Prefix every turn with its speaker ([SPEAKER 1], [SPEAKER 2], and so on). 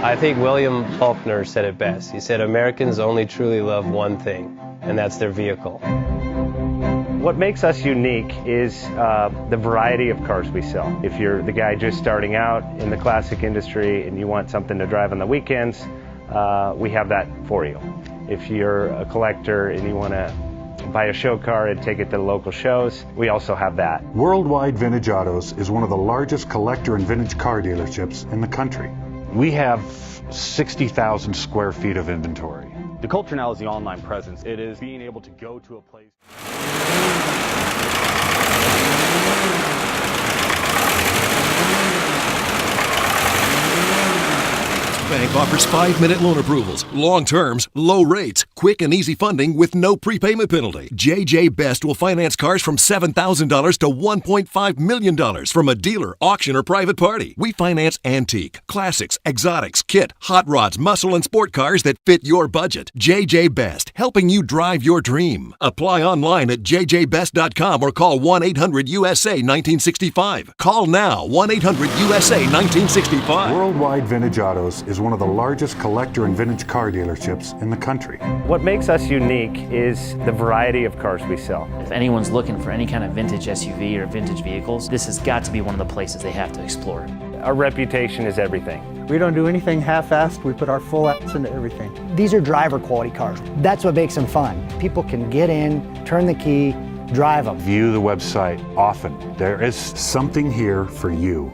[SPEAKER 1] I think William Faulkner said it best. He said, Americans only truly love one thing, and that's their vehicle.
[SPEAKER 2] What makes us unique is the variety of cars we sell. If you're the guy just starting out in the classic industry and you want something to drive on the weekends, we have that for you. If you're a collector and you want to buy a show car and take it to the local shows, we also have that.
[SPEAKER 3] Worldwide Vintage Autos is one of the largest collector and vintage car dealerships in the country.
[SPEAKER 4] We have 60,000 square feet of inventory.
[SPEAKER 5] The culture now is the online presence. It is being able to go to a place.
[SPEAKER 6] Bank offers 5-minute loan approvals, long terms, low rates, quick and easy funding with no prepayment penalty. JJ Best will finance cars from $7,000 to $1.5 million from a dealer, auction, or private party. We finance antique, classics, exotics, kit, hot rods, muscle, and sport cars that fit your budget. JJ Best, helping you drive your dream. Apply online at jjbest.com or call 1-800-USA-1965. Call now, 1-800-USA-1965.
[SPEAKER 3] Worldwide Vintage Autos is one of the largest collector and vintage car dealerships in the country.
[SPEAKER 2] What makes us unique is the variety of cars we sell.
[SPEAKER 7] If anyone's looking for any kind of vintage SUV or vintage vehicles, this has got to be one of the places they have to explore.
[SPEAKER 2] Our reputation is everything.
[SPEAKER 8] We don't do anything half-assed. We put our full efforts into everything.
[SPEAKER 9] These are driver quality cars. That's what makes them fun. People can get in, turn the key, drive them.
[SPEAKER 4] View the website often.
[SPEAKER 3] There is something here for you.